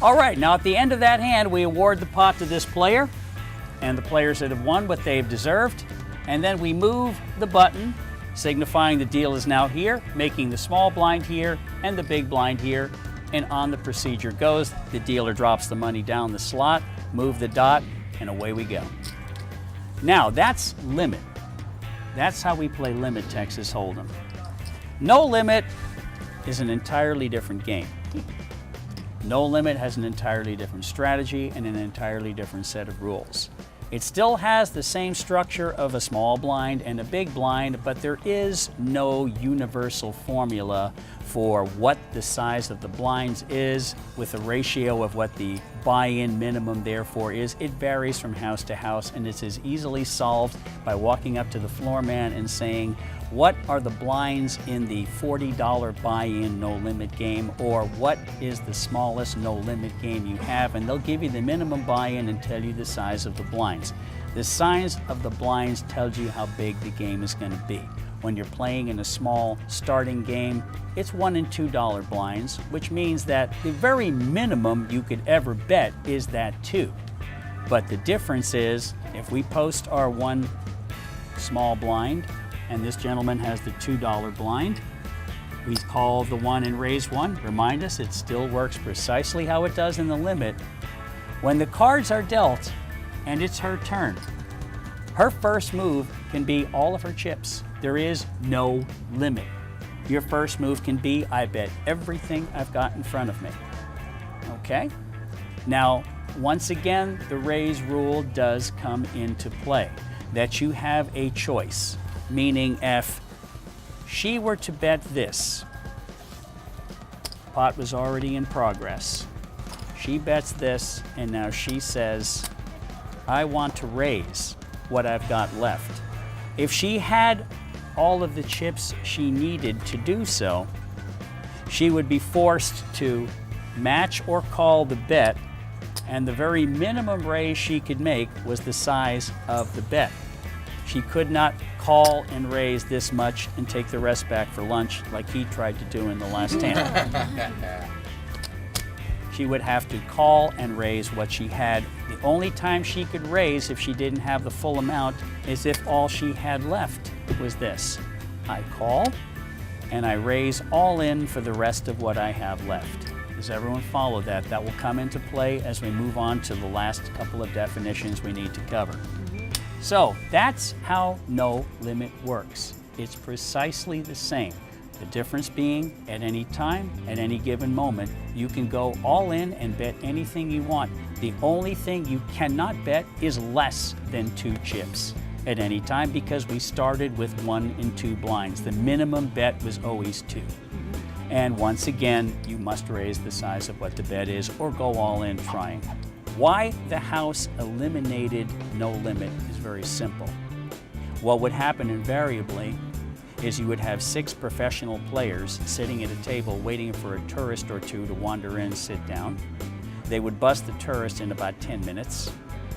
All right, now at the end of that hand, we award the pot to this player and the players that have won what they've deserved. And then we move the button, signifying the deal is now here, making the small blind here and the big blind here. And on the procedure goes, the dealer drops the money down the slot, move the dot, and away we go. Now, that's limit. That's how we play limit Texas Hold'em. No limit is an entirely different game. No limit has an entirely different strategy and an entirely different set of rules. It still has the same structure of a small blind and a big blind, but there is no universal formula for what the size of the blinds is with a ratio of what the buy-in minimum therefore is. It varies from house to house, and it's as easily solved by walking up to the floor man and saying, what are the blinds in the $40 buy-in no limit game, or what is the smallest no limit game you have? And they'll give you the minimum buy-in and tell you the size of the blinds. The size of the blinds tells you how big the game is going to be. When you're playing in a small starting game, it's $1 and $2 blinds, which means that the very minimum you could ever bet is that 2. But the difference is, if we post our one small blind, and this gentleman has the $2 blind, we call the 1 and raise 1. Remind us, it still works precisely how it does in the limit. When the cards are dealt and it's her turn, her first move can be all of her chips. There is no limit. Your first move can be, I bet everything I've got in front of me. Okay? Now, once again, the raise rule does come into play, that you have a choice. Meaning, if she were to bet this, pot was already in progress. She bets this, and now she says, I want to raise what I've got left. If she had all of the chips she needed to do so, she would be forced to match or call the bet, and the very minimum raise she could make was the size of the bet. She could not call and raise this much and take the rest back for lunch like he tried to do in the last hand. She would have to call and raise what she had. The only time she could raise if she didn't have the full amount is if all she had left was this. I call and I raise all in for the rest of what I have left. Does everyone follow that? That will come into play as we move on to the last couple of definitions we need to cover. So that's how no limit works. It's precisely the same. The difference being, at any time, at any given moment, you can go all in and bet anything you want. The only thing you cannot bet is less than 2 chips at any time, because we started with 1 and 2 blinds. The minimum bet was always 2. And once again, you must raise the size of what the bet is or go all in trying. Why the house eliminated no limit is very simple. What would happen invariably is you would have 6 professional players sitting at a table waiting for a tourist or 2 to wander in, sit down. They would bust the tourist in about 10 minutes.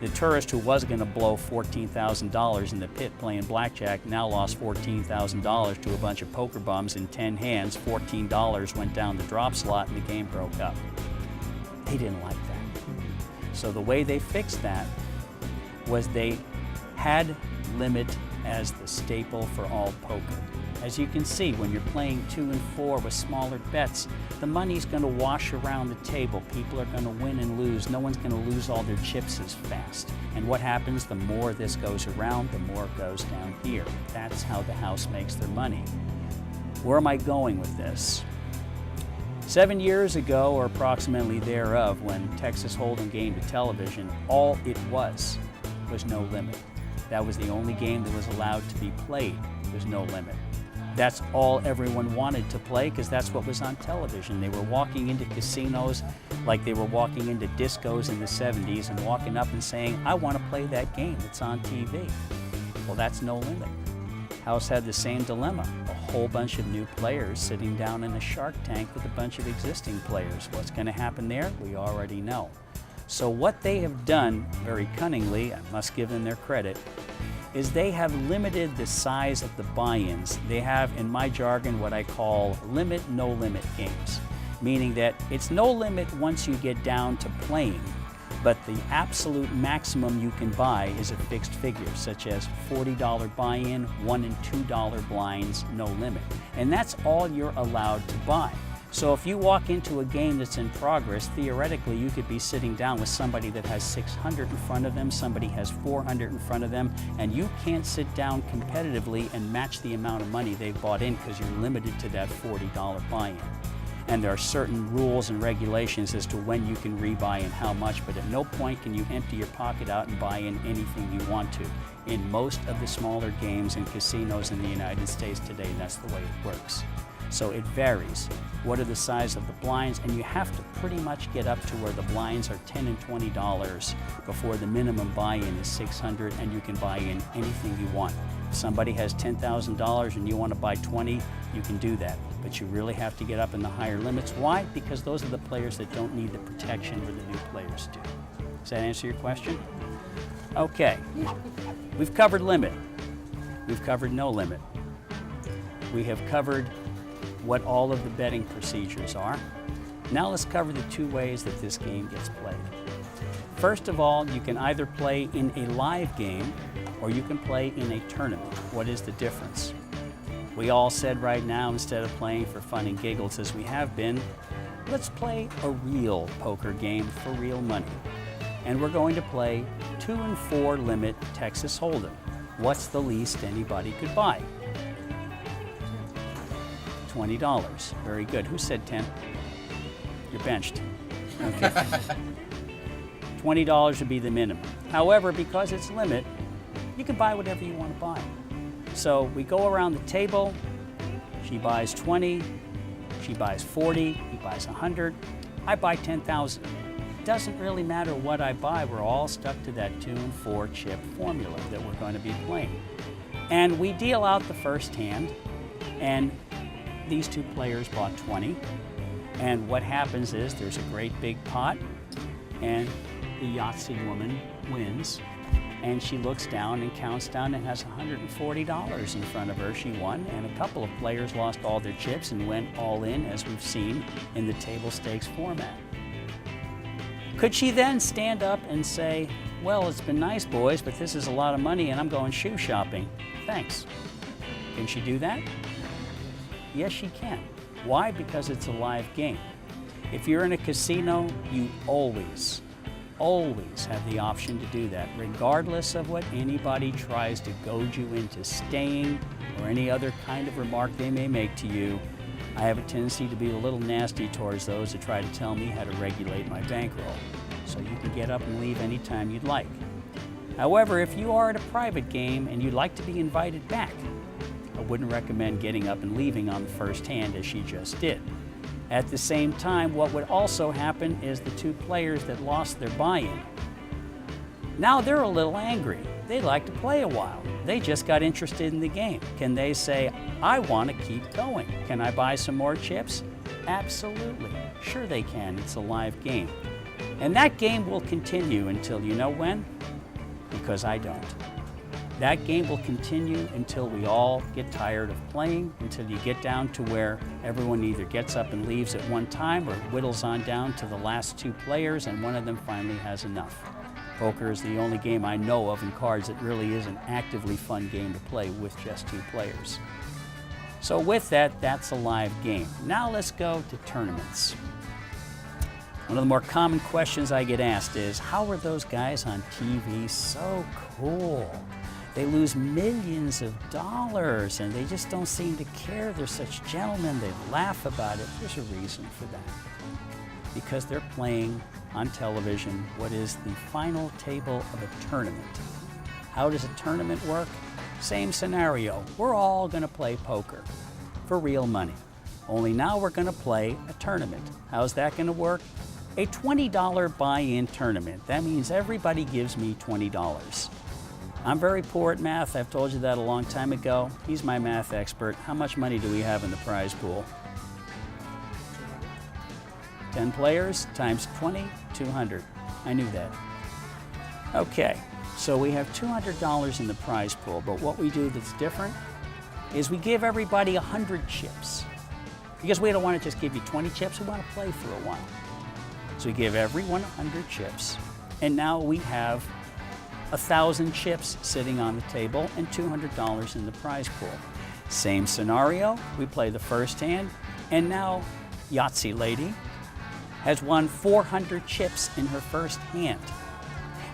The tourist who was going to blow $14,000 in the pit playing blackjack now lost $14,000 to a bunch of poker bums in 10 hands. $14 went down the drop slot and the game broke up. They didn't like that. So the way they fixed that was they had limit as the staple for all poker. As you can see, when you're playing 2 and 4 with smaller bets, the money's going to wash around the table. People are going to win and lose. No one's going to lose all their chips as fast. And what happens, the more this goes around, the more it goes down here. That's how the house makes their money. Where am I going with this? 7 years ago, or approximately thereof, when Texas Hold'em came to television, all it was no limit. That was the only game that was allowed to be played, was no limit. That's all everyone wanted to play because that's what was on television. They were walking into casinos like they were walking into discos in the 70s and walking up and saying, I want to play that game that's on TV. Well, that's no limit. House had the same dilemma. A whole bunch of new players sitting down in a Shark Tank with a bunch of existing players. What's going to happen there? We already know. So what they have done very cunningly, I must give them their credit, is they have limited the size of the buy-ins. They have, in my jargon, what I call limit, no limit games. meaning that it's no limit once you get down to playing, but the absolute maximum you can buy is a fixed figure, such as $40 buy-in, $1 and $2 blinds, no limit. And that's all you're allowed to buy. So if you walk into a game that's in progress, theoretically you could be sitting down with somebody that has 600 in front of them, somebody has 400 in front of them, and you can't sit down competitively and match the amount of money they've bought in because you're limited to that $40 buy-in. And there are certain rules and regulations as to when you can rebuy and how much, but at no point can you empty your pocket out and buy in anything you want to. In most of the smaller games and casinos in the United States today, that's the way it works. So it varies. What are the size of the blinds? And you have to pretty much get up to where the blinds are $10 and $20 before the minimum buy-in is $600 and you can buy in anything you want. If somebody has $10,000 and you want to buy 20, you can do that. But you really have to get up in the higher limits. Why? Because those are the players that don't need the protection where the new players do. Does that answer your question? Okay. We've covered limit. We've covered no limit. We have covered what all of the betting procedures are. Now let's cover the two ways that this game gets played. First of all, you can either play in a live game or you can play in a tournament. What is the difference? We all said right now, instead of playing for fun and giggles as we have been, let's play a real poker game for real money. And we're going to play 2 and 4 limit Texas Hold'em. What's the least anybody could buy? $20. Very good. Who said 10? You're benched. Okay. $20 would be the minimum. However, because it's limit, you can buy whatever you want to buy. So we go around the table. She buys 20. She buys 40. He buys 100. I buy 10,000. Doesn't really matter what I buy. We're all stuck to that 2 and 4 chip formula that we're going to be playing. And we deal out the first hand, and these two players bought 20, and what happens is there's a great big pot, and the Yahtzee woman wins, and she looks down and counts down and has $140 in front of her. She won, and a couple of players lost all their chips and went all in, as we've seen in the table stakes format. Could she then stand up and say, well, it's been nice, boys, but this is a lot of money and I'm going shoe shopping. Thanks. Can she do that? Yes, she can. Why? Because it's a live game. If you're in a casino, you always have the option to do that, regardless of what anybody tries to goad you into staying or any other kind of remark they may make to you. I have a tendency to be a little nasty towards those that try to tell me how to regulate my bankroll. So you can get up and leave anytime you'd like. However, if you are at a private game and you'd like to be invited back, I wouldn't recommend getting up and leaving on the first hand as she just did. At the same time, what would also happen is the two players that lost their buy-in, now they're a little angry. They'd like to play a while. They just got interested in the game. Can they say, I want to keep going? Can I buy some more chips? Absolutely. Sure they can. It's a live game. And that game will continue until you know when? Because I don't. That game will continue until we all get tired of playing, until you get down to where everyone either gets up and leaves at one time or whittles on down to the last two players and one of them finally has enough. Poker is the only game I know of in cards that really is an actively fun game to play with just two players. So with that, that's a live game. Now let's go to tournaments. One of the more common questions I get asked is, how are those guys on TV so cool? They lose millions of dollars and they just don't seem to care. They're such gentlemen, they laugh about it. There's a reason for that. Because they're playing on television what is the final table of a tournament. How does a tournament work? Same scenario. We're all going to play poker for real money. Only now we're going to play a tournament. How's that going to work? A $20 buy-in tournament. That means everybody gives me $20. I'm very poor at math. I've told you that a long time ago. He's my math expert. How much money do we have in the prize pool? 10 players times 20, 200. I knew that. Okay, so we have $200 in the prize pool, but what we do that's different is we give everybody 100 chips. Because we don't want to just give you 20 chips, we want to play for a while. So we give everyone 100 chips, and now we have 1,000 chips sitting on the table and $200 in the prize pool. Same scenario, we play the first hand, and now Yahtzee Lady has won 400 chips in her first hand.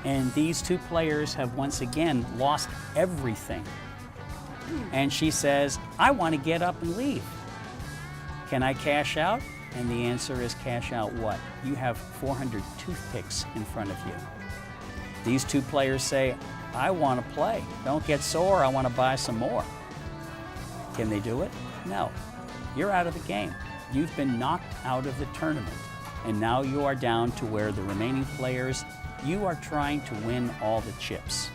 And these two players have once again lost everything. And she says, I want to get up and leave. Can I cash out? And the answer is cash out what? You have 400 toothpicks in front of you. These two players say, I want to play. Don't get sore, I want to buy some more. Can they do it? No. You're out of the game. You've been knocked out of the tournament. And now you are down to where the remaining players, you are trying to win all the chips.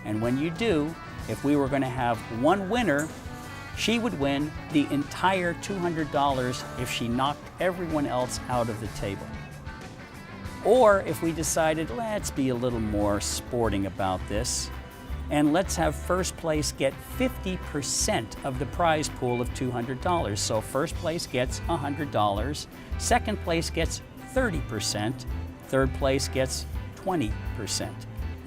And when you do, if we were going to have one winner, she would win the entire $200 if she knocked everyone else out of the table. Or if we decided, let's be a little more sporting about this, and let's have first place get 50% of the prize pool of $200. So first place gets $100, second place gets 30%, third place gets 20%.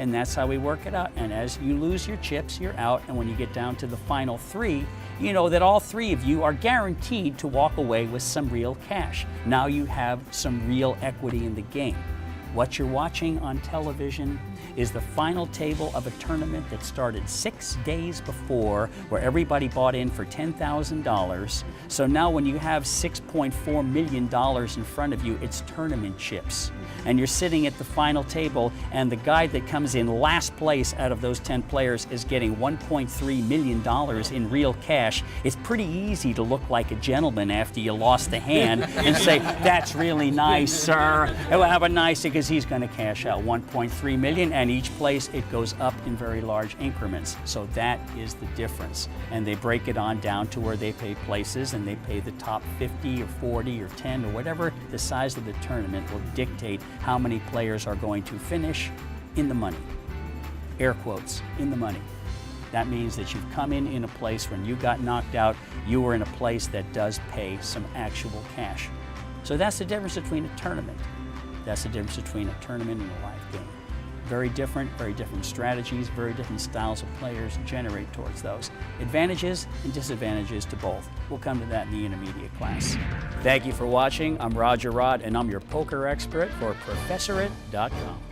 And that's how we work it out. And as you lose your chips, you're out. And when you get down to the final three, you know that all three of you are guaranteed to walk away with some real cash. Now you have some real equity in the game. What you're watching on television is the final table of a tournament that started 6 days before, where everybody bought in for $10,000. So now when you have $6.4 million in front of you, it's tournament chips. And you're sitting at the final table, and the guy that comes in last place out of those 10 players is getting $1.3 million in real cash. It's pretty easy to look like a gentleman after you lost the hand and say, that's really nice, sir. Have a nice, because he's going to cash out $1.3 million, and each place it goes up in very large increments. So that is the difference. And they break it on down to where they pay places, and they pay the top 50 or 40 or 10 or whatever. The size of the tournament will dictate how many players are going to finish in the money. Air quotes, in the money. That means that you've come in a place when you got knocked out, you were in a place that does pay some actual cash. So that's the difference between a tournament. That's the difference between a tournament and a live game. Very different strategies, very different styles of players generate towards those. Advantages and disadvantages to both. We'll come to that in the intermediate class. Thank you for watching. I'm Roger Rod, and I'm your poker expert for Professorit.com.